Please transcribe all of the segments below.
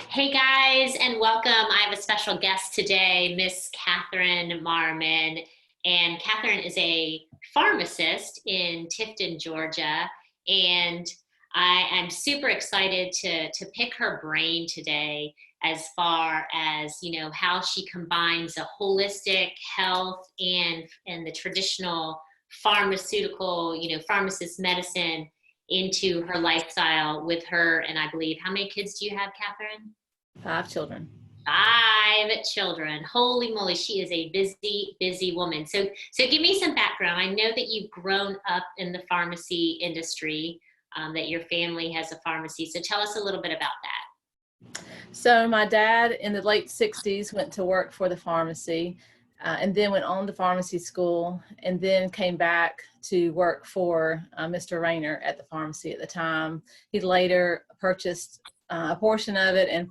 Hey guys, and welcome. I have a special guest today, Miss Catherine Marmon. And Catherine is a pharmacist in Tifton, Georgia. And I am super excited to pick her brain today as far as, how she combines a holistic health and the traditional pharmaceutical, pharmacist medicine into her lifestyle with her. And I believe, how many kids do you have, Catherine? 5 children. 5 children. Holy moly, she is a busy, busy woman. So give me some background. I know that you've grown up in the pharmacy industry, that your family has a pharmacy. So tell us a little bit about that. So my dad in the late 60s went to work for the pharmacy and then went on to pharmacy school and then came back to work for Mr. Rayner at the pharmacy at the time. He later purchased a portion of it and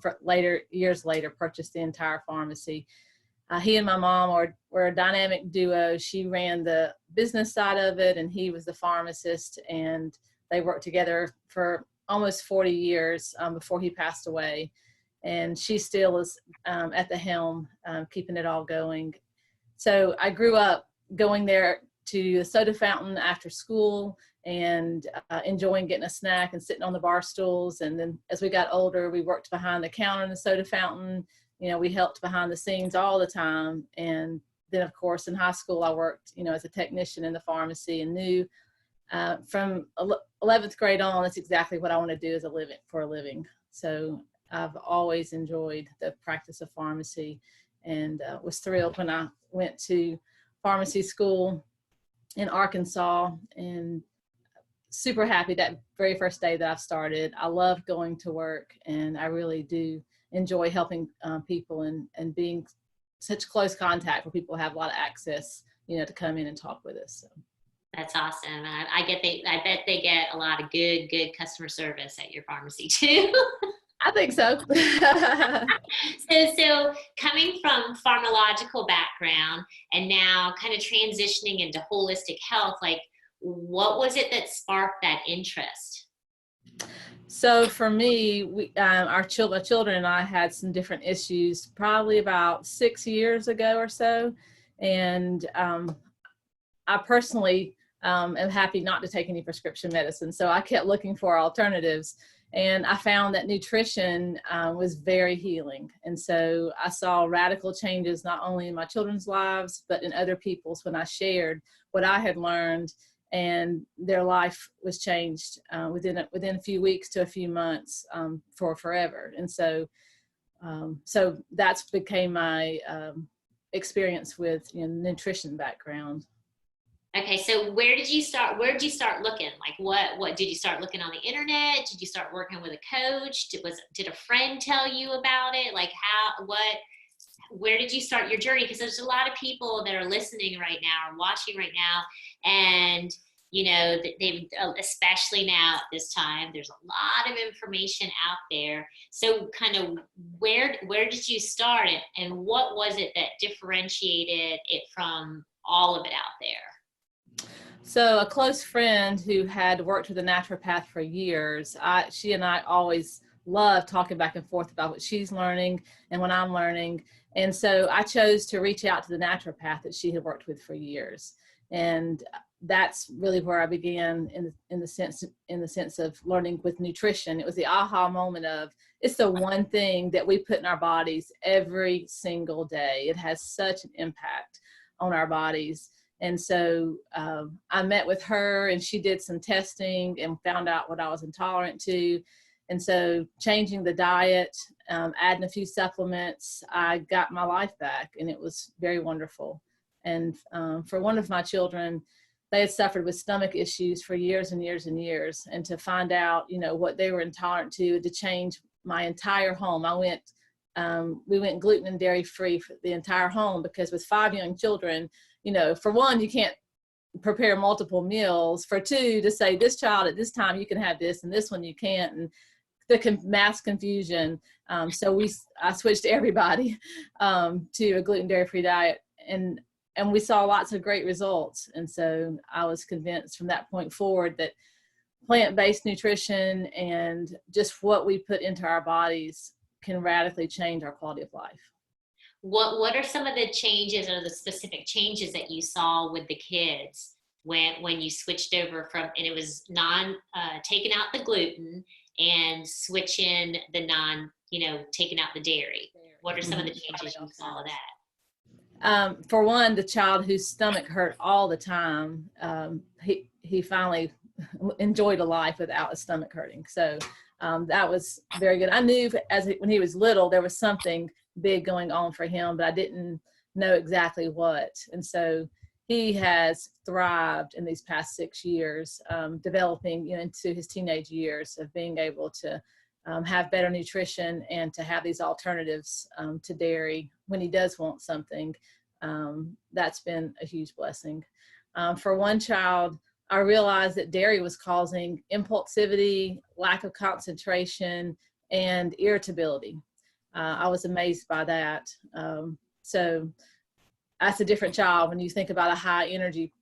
years later purchased the entire pharmacy. He and my mom were a dynamic duo. She ran the business side of it and he was the pharmacist, and they worked together for almost 40 years before he passed away. And she still is at the helm, keeping it all going. So I grew up going there to the soda fountain after school and enjoying getting a snack and sitting on the bar stools. And then as we got older, we worked behind the counter in the soda fountain. We helped behind the scenes all the time. And then, of course, in high school, I worked, as a technician in the pharmacy and knew from 11th grade on, that's exactly what I want to do for a living. So I've always enjoyed the practice of pharmacy and was thrilled when I went to pharmacy school in Arkansas, and super happy that very first day that I've started. I love going to work, and I really do enjoy helping people and being such close contact where people have a lot of access, to come in and talk with us. So. That's awesome. I bet they get a lot of good customer service at your pharmacy too. I think so. So coming from pharmacological background and now kind of transitioning into holistic health, like what was it that sparked that interest? So for me, our children and I had some different issues probably about 6 years ago or so. And I personally am happy not to take any prescription medicine. So I kept looking for alternatives. And I found that nutrition was very healing. And so I saw radical changes, not only in my children's lives, but in other people's when I shared what I had learned, and their life was changed within a few weeks to a few months for forever. And so that's became my experience with nutrition background. Okay, so where did you start looking? Like what did you start looking on the internet? Did you start working with a coach? Did a friend tell you about it? Like where did you start your journey? Because there's a lot of people that are listening right now or watching right now, and they've, especially now at this time, there's a lot of information out there. So kind of where did you start it, and what was it that differentiated it from all of it out there? So a close friend who had worked with a naturopath for years, she and I always love talking back and forth about what she's learning and what I'm learning. And so I chose to reach out to the naturopath that she had worked with for years. And that's really where I began in the sense of learning with nutrition. It was the aha moment of, it's the one thing that we put in our bodies every single day. It has such an impact on our bodies. And so I met with her, and she did some testing and found out what I was intolerant to. And so changing the diet, adding a few supplements, I got my life back, and it was very wonderful. And for one of my children, they had suffered with stomach issues for years and years and years. And to find out, what they were intolerant to change my entire home. We went gluten and dairy free for the entire home, because with 5 young children, for one, you can't prepare multiple meals. For two, to say this child at this time you can have this and this one you can't, and the mass confusion. So I switched everybody to a gluten dairy free diet, and we saw lots of great results. And so I was convinced from that point forward that plant-based nutrition and just what we put into our bodies can radically change our quality of life. What are some of the changes or the specific changes that you saw with the kids when you switched over from, and it was taking out the gluten and switching the taking out the dairy? What are some of the changes you saw with that? For one, the child whose stomach hurt all the time, he finally enjoyed a life without his stomach hurting. So that was very good. I knew when he was little, there was something big going on for him, but I didn't know exactly what. And so he has thrived in these past 6 years, developing into his teenage years of being able to have better nutrition and to have these alternatives to dairy when he does want something. That's been a huge blessing. For one child, I realized that dairy was causing impulsivity, lack of concentration, and irritability. I was amazed by that. So that's a different child when you think about a high energy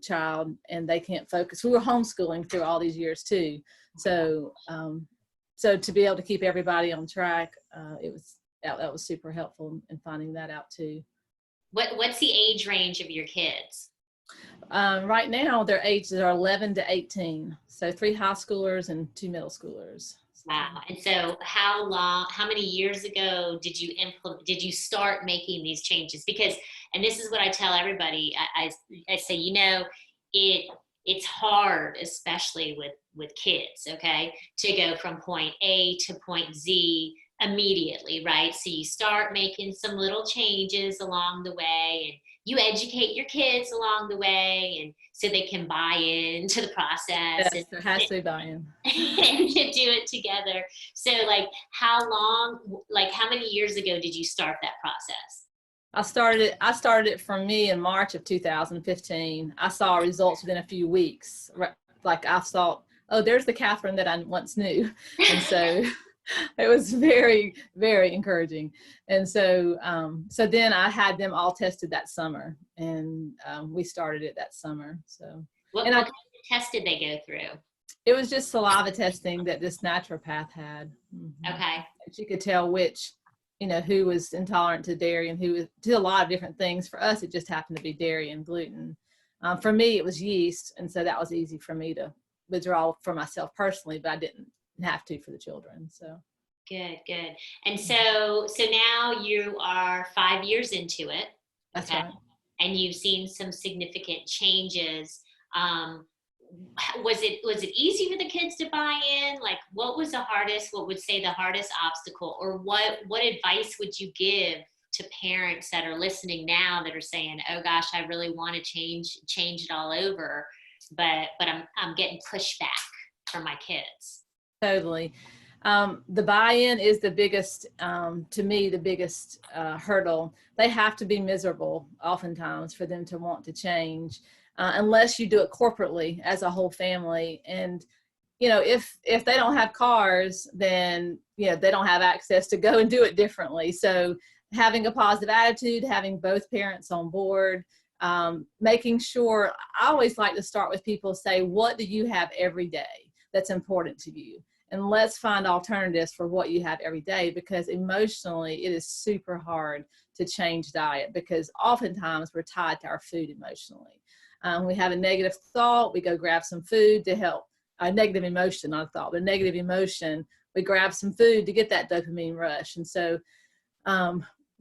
child and they can't focus. We were homeschooling through all these years too. So to be able to keep everybody on track, that was super helpful in finding that out too. What's the age range of your kids? Right now, their ages are 11 to 18. So 3 high schoolers and 2 middle schoolers. Wow. And so how many years ago did you start making these changes? Because, and this is what I tell everybody, I say, it's hard, especially with kids, okay, to go from point A to point Z immediately, right? So you start making some little changes along the way, and you educate your kids along the way, and so they can buy into the process. Yes, there has to be buy-in. And to do it together. So how many years ago did you start that process? I started it for me in March of 2015. I saw results within a few weeks. Like I thought, oh, there's the Catherine that I once knew. And so it was very, very encouraging. And so then I had them all tested that summer, and we started it that summer. So what kind of test did they go through? It was just saliva testing that this naturopath had. Mm-hmm. Okay. She could tell who was intolerant to dairy and who was to a lot of different things. For us, it just happened to be dairy and gluten. For me, it was yeast. And so that was easy for me to withdraw for myself personally, but I didn't have to for the children. So good. And so now you are 5 years into it. That's right. And you've seen some significant changes. Was it easy for the kids to buy in? Like, what would say the hardest obstacle, or what advice would you give to parents that are listening now that are saying, oh gosh, I really want to change it all over, but I'm getting pushback from my kids? Totally. The buy-in is the biggest, to me, the biggest hurdle. They have to be miserable oftentimes for them to want to change. Unless you do it corporately as a whole family. And, if they don't have cars, then, they don't have access to go and do it differently. So having a positive attitude, having both parents on board, making sure, I always like to start with people, say, what do you have every day that's important to you? And let's find alternatives for what you have every day, because emotionally it is super hard to change diet, because oftentimes we're tied to our food emotionally. We have a negative thought, we go grab some food to help. A negative emotion, not a thought, but a negative emotion, we grab some food to get that dopamine rush. And so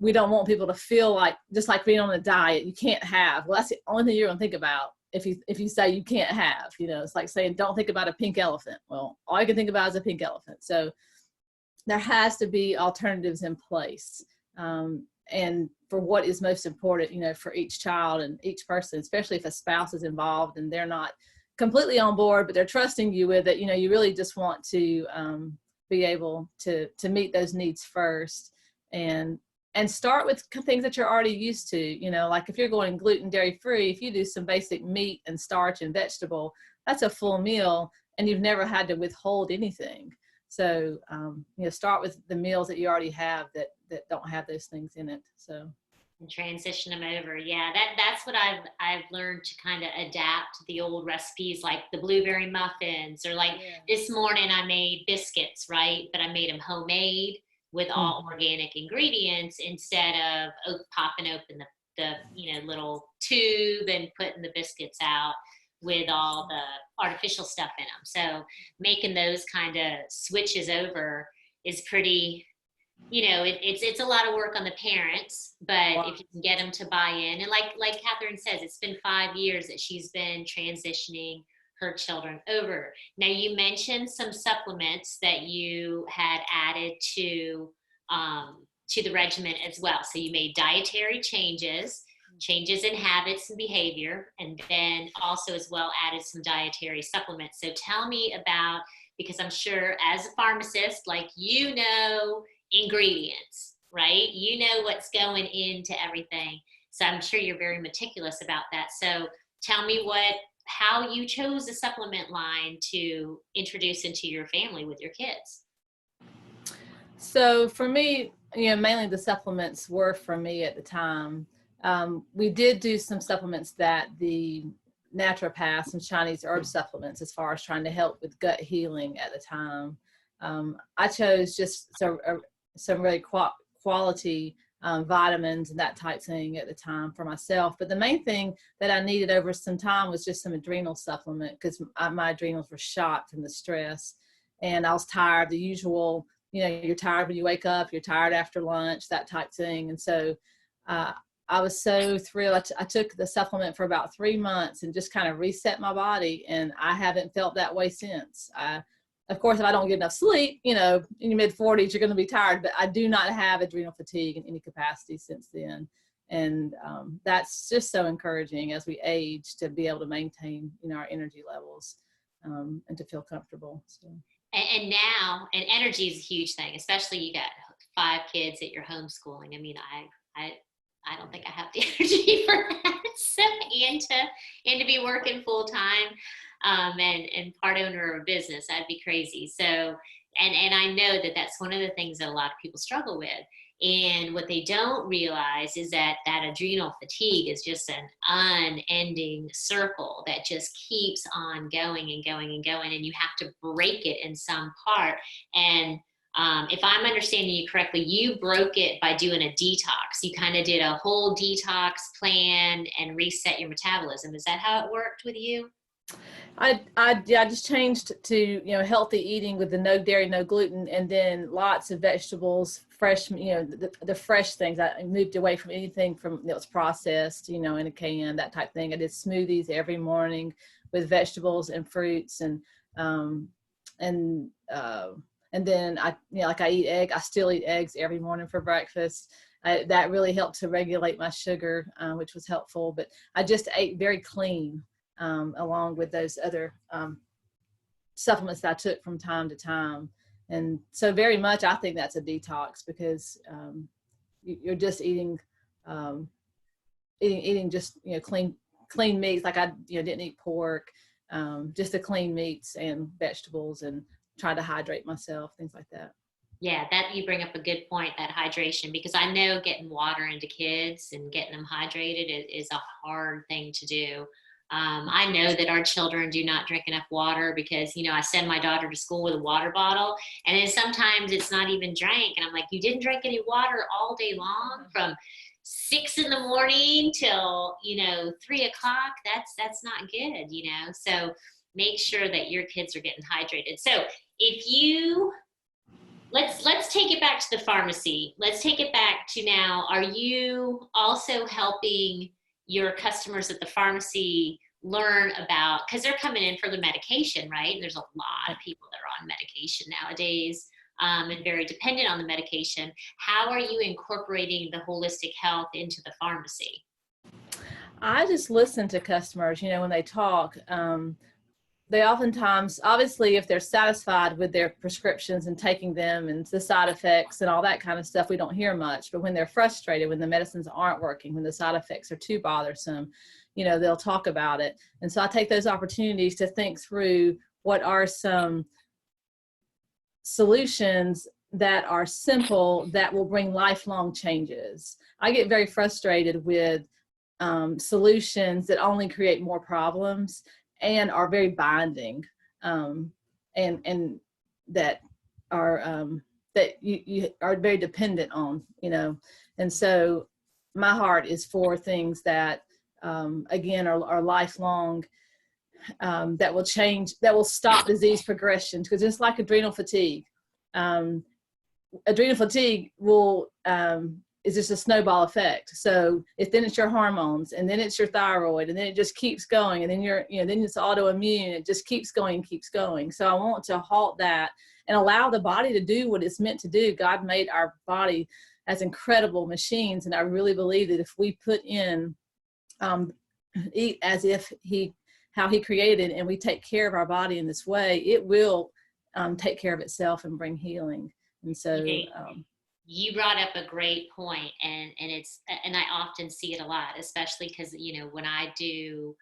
we don't want people to feel like, just like being on a diet, you can't have. Well, that's the only thing you're going to think about if you say you can't have. It's like saying, don't think about a pink elephant. Well, all you can think about is a pink elephant. So there has to be alternatives in place. And for what is most important, for each child and each person, especially if a spouse is involved and they're not completely on board, but they're trusting you with it, you really just want to be able to meet those needs first, and start with things that you're already used to. Like if you're going gluten, dairy free, if you do some basic meat and starch and vegetable, that's a full meal, and you've never had to withhold anything. So, start with the meals that you already have that don't have those things in it. So, and transition them over. Yeah, that's what I've learned, to kind of adapt the old recipes, like the blueberry muffins, or this morning I made biscuits, right? But I made them homemade. with all organic ingredients instead of popping open the little tube and putting the biscuits out with all the artificial stuff in them. So making those kind of switches over is pretty, it's a lot of work on the parents, but if you can get them to buy in, and like Catherine says, it's been 5 years that she's been transitioning her children over. Now, you mentioned some supplements that you had added to the regimen as well. So you made dietary changes in habits and behavior, and then also as well added some dietary supplements. So tell me about, because I'm sure as a pharmacist, like, ingredients, right? You know what's going into everything. So I'm sure you're very meticulous about that. So tell me how you chose a supplement line to introduce into your family with your kids. So for me, mainly the supplements were for me at the time. We did do some supplements that the naturopaths and Chinese herb supplements, as far as trying to help with gut healing at the time. I chose just some really quality vitamins and that type thing at the time for myself. But the main thing that I needed over some time was just some adrenal supplement, because my adrenals were shot from the stress, and I was tired. The usual, you're tired when you wake up, you're tired after lunch, that type thing. And so I was so thrilled. I took the supplement for about 3 months and just kind of reset my body, and I haven't felt that way since. Of course, if I don't get enough sleep, in your mid-40s, you're going to be tired, but I do not have adrenal fatigue in any capacity since then. And that's just so encouraging as we age, to be able to maintain, our energy levels and to feel comfortable. So. And now, and energy is a huge thing, especially you got 5 kids that you're homeschooling. I mean, I don't think I have the energy for that. So, and to be working full time, and part owner of a business, that'd be crazy. So, and I know that that's one of the things that a lot of people struggle with. And what they don't realize is that adrenal fatigue is just an unending circle that just keeps on going and going and going, and you have to break it in some part. And if I'm understanding you correctly, you broke it by doing a detox. You kind of did a whole detox plan and reset your metabolism. Is that how it worked with you? I just changed to, healthy eating with the no dairy, no gluten, and then lots of vegetables, fresh, the fresh things. I moved away from anything that was processed, in a can, that type thing. I did smoothies every morning with vegetables and fruits, and then I eat egg. I still eat eggs every morning for breakfast. That really helped to regulate my sugar, which was helpful. But I just ate very clean. Along with those other supplements that I took from time to time. And so very much, I think that's a detox, because you're just eating just, clean meats. Like I, didn't eat pork, just the clean meats and vegetables, and try to hydrate myself, things like that. Yeah, that you bring up a good point, that hydration, because I know getting water into kids and getting them hydrated is a hard thing to do. I know that our children do not drink enough water, because, I send my daughter to school with a water bottle, and then sometimes it's not even drank. And I'm like, you didn't drink any water all day long from 6 in the morning till, 3 o'clock. That's not good, so make sure that your kids are getting hydrated. So let's take it back to the pharmacy. Let's take it back to now. Are you also helping your customers at the pharmacy learn about, because they're coming in for the medication, right? And there's a lot of people that are on medication nowadays, and very dependent on the medication. How are you incorporating the holistic health into the pharmacy? I just listen to customers, when they talk. They oftentimes, obviously, if they're satisfied with their prescriptions and taking them, and the side effects and all that kind of stuff, we don't hear much. But when they're frustrated, when the medicines aren't working, when the side effects are too bothersome, they'll talk about it. And so I take those opportunities to think through what are some solutions that are simple, that will bring lifelong changes. I get very frustrated with solutions that only create more problems and are very binding, and that are that you are very dependent on, and so my heart is for things that, again, are lifelong, that will change, that will stop disease progression, because it's like adrenal fatigue. Adrenal fatigue will, is just a snowball effect. So then it's your hormones, and then it's your thyroid, and then it just keeps going, and then then it's autoimmune. It just keeps going, keeps going. So I want to halt that and allow the body to do what it's meant to do. God made our body as incredible machines, and I really believe that if we put in, eat as if how he created, and we take care of our body in this way, it will take care of itself and bring healing. And so you brought up a great point, and I often see it a lot, especially because when I do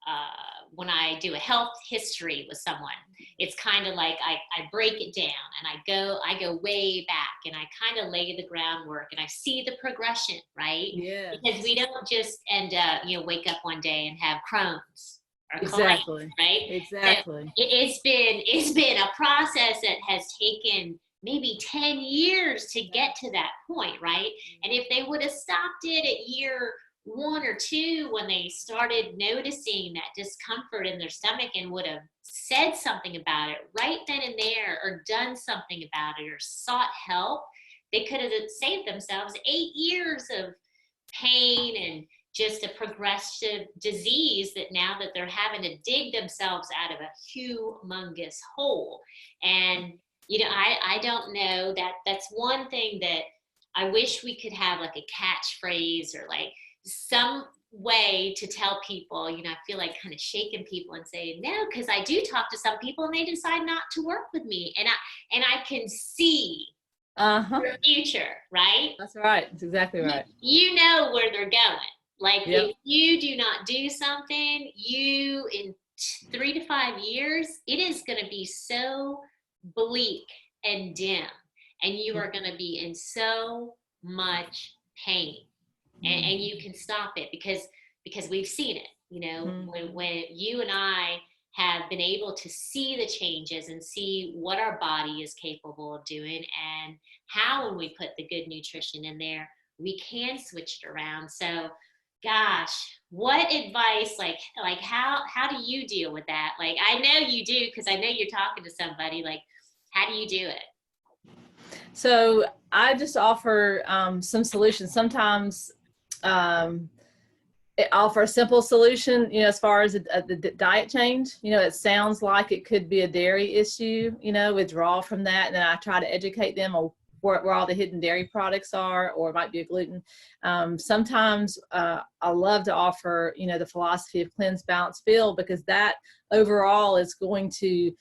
a health history with someone, it's kind of like I break it down, and I go way back, and I kind of lay the groundwork, and I see the progression, right? Yeah. Because we don't just end up wake up one day and have Crohn's or Exactly. colitis, right? Exactly. So it's been a process that has taken maybe 10 years to get to that point, right? And if they would have stopped it at year 1 or 2, when they started noticing that discomfort in their stomach, and would have said something about it right then and there, or done something about it, or sought help, they could have saved themselves 8 years of pain and just a progressive disease that now that they're having to dig themselves out of a humongous hole. And I don't know, that's one thing that I wish we could have, like a catchphrase, or like some way to tell people. I feel like kind of shaking people and saying no, because I do talk to some people and they decide not to work with me, and I can see their future, right? That's right. That's exactly right. You know where they're going. Like, yep. If you do not do something, in 3 to 5 years, it is going to be so bleak and dim, and you are going to be in so much pain, and you can stop it because we've seen it. When you and I have been able to see the changes and see what our body is capable of doing, and how, when we put the good nutrition in there, we can switch it around. So gosh, what advice, like how do you deal with that? Like, I know you do, because I know you're talking to somebody. Like, how do you do it? So I just offer some solutions. Sometimes it offer a simple solution, as far as the diet change. It sounds like it could be a dairy issue, withdraw from that. And then I try to educate them on where all the hidden dairy products are, or it might be a gluten. Sometimes I love to offer, the philosophy of cleanse, balance, fill, because that overall is going to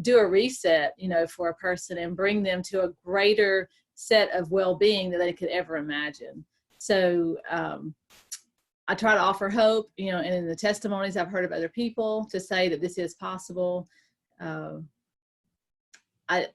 do a reset, for a person, and bring them to a greater set of well-being that they could ever imagine. So I try to offer hope, and in the testimonies I've heard of other people to say that this is possible. I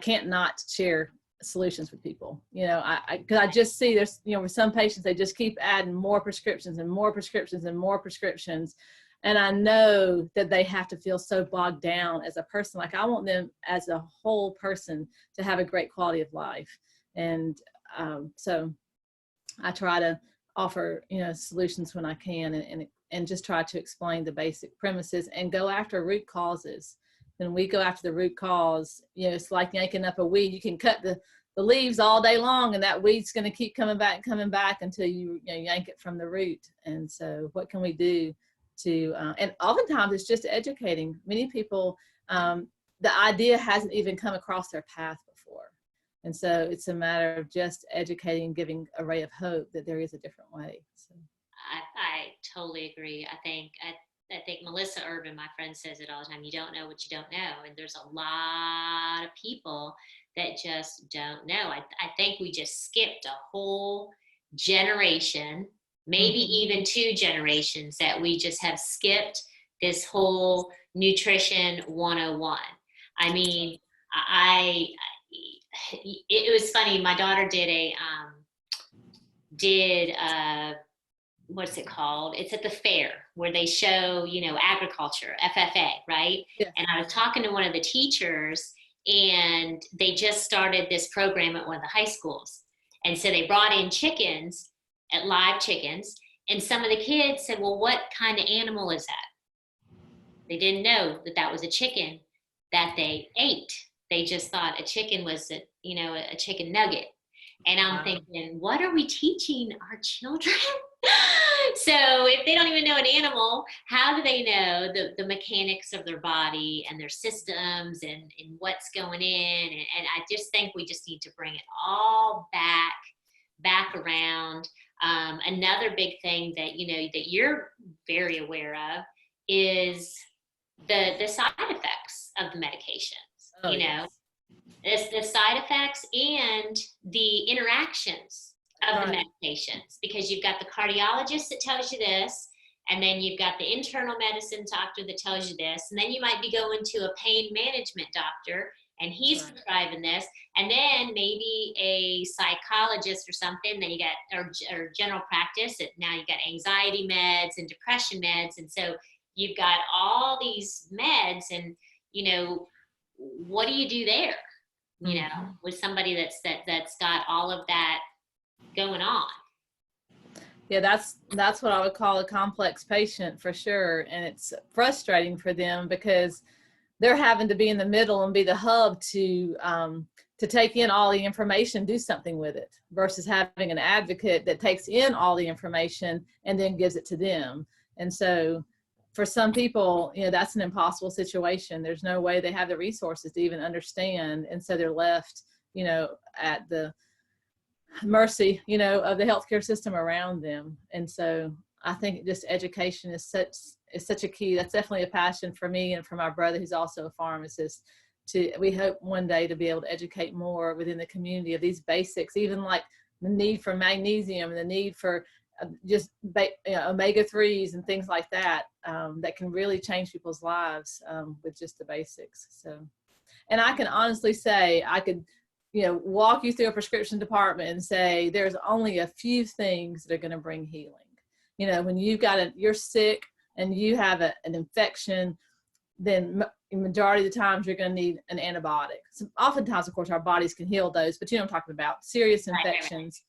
can't not share solutions with people, because I just see there's, with some patients, they just keep adding more prescriptions and more prescriptions and more prescriptions. And I know that they have to feel so bogged down as a person. Like, I want them as a whole person to have a great quality of life. And so I try to offer, solutions when I can, and just try to explain the basic premises and go after root causes. When we go after the root cause, it's like yanking up a weed. You can cut the leaves all day long, and that weed's going to keep coming back until you yank it from the root. And so what can we do to, and oftentimes it's just educating. Many people, the idea hasn't even come across their path before. And so it's a matter of just educating, giving a ray of hope that there is a different way. So I totally agree. I think Melissa Urban, my friend, says it all the time. You don't know what you don't know. And there's a lot of people that just don't know. I think we just skipped a whole generation, maybe even 2 generations, that we just have skipped this whole nutrition 101. I mean, it was funny. My daughter did what's it called? It's at the fair where they show, agriculture, FFA, right? yeah. And I was talking to one of the teachers, and they just started this program at one of the high schools. And so they brought in chickens, at live chickens, and some of the kids said, well, what kind of animal is that? They didn't know that that was a chicken that they ate. They just thought a chicken was a chicken nugget. And I'm thinking, what are we teaching our children? So if they don't even know an animal, how do they know the mechanics of their body and their systems and what's going in? And I just think we just need to bring it all back around. Another big thing that, that you're very aware of is the side effects of the medications. Oh, yes. It's the side effects and the interactions of the medications, because you've got the cardiologist that tells you this, and then you've got the internal medicine doctor that tells you this, and then you might be going to a pain management doctor and he's prescribing this, and then maybe a psychologist or something, then you got or general practice, now you got anxiety meds and depression meds, and so you've got all these meds, and what do you do there? With somebody that's got all of that going on. Yeah, that's what I would call a complex patient for sure. And it's frustrating for them because they're having to be in the middle and be the hub to take in all the information, do something with it, versus having an advocate that takes in all the information and then gives it to them. And so for some people, that's an impossible situation. There's no way they have the resources to even understand. And so they're left, at the mercy, of the healthcare system around them. And so I think just education is such a key. That's definitely a passion for me and for my brother, who's also a pharmacist. We hope one day to be able to educate more within the community of these basics, even like the need for magnesium and the need for just omega-3s and things like that, that can really change people's lives with just the basics. So, and I can honestly say I could walk you through a prescription department and say there's only a few things that are going to bring healing. When you're sick and you have an infection, then majority of the times you're going to need an antibiotic. So oftentimes, of course, our bodies can heal those, but I'm talking about serious infections.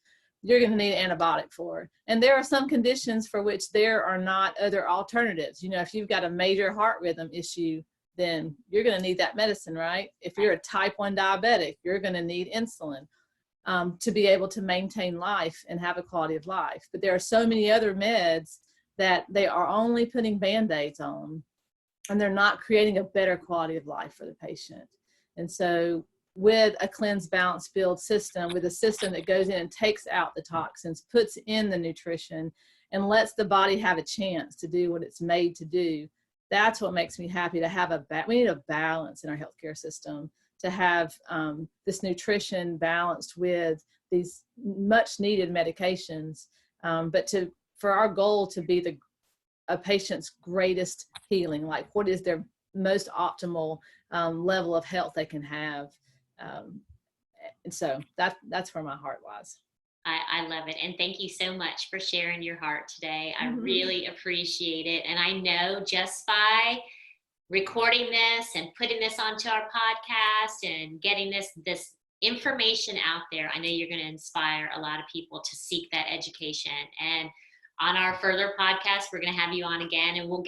You're going to need an antibiotic for. And there are some conditions for which there are not other alternatives. If you've got a major heart rhythm issue, then you're going to need that medicine, right? If you're a type 1 diabetic, you're going to need insulin to be able to maintain life and have a quality of life. But there are so many other meds that they are only putting Band-Aids on, and they're not creating a better quality of life for the patient. And so with a cleanse, balance, build system, with a system that goes in and takes out the toxins, puts in the nutrition, and lets the body have a chance to do what it's made to do, that's what makes me happy to have we need a balance in our healthcare system, to have this nutrition balanced with these much needed medications, but for our goal to be a patient's greatest healing, like what is their most optimal level of health they can have. And so that's where my heart lies. I love it. And thank you so much for sharing your heart today. I really appreciate it. And I know just by recording this and putting this onto our podcast and getting this information out there, I know you're going to inspire a lot of people to seek that education. And on our further podcast, we're going to have you on again, and we'll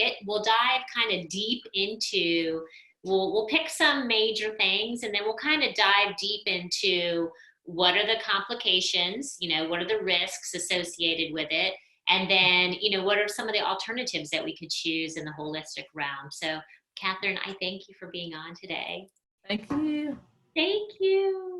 dive kind of deep into, we'll pick some major things, and then we'll kind of dive deep into what are the complications, what are the risks associated with it, and then, what are some of the alternatives that we could choose in the holistic realm. So, Catherine, I thank you for being on today. Thank you. Thank you.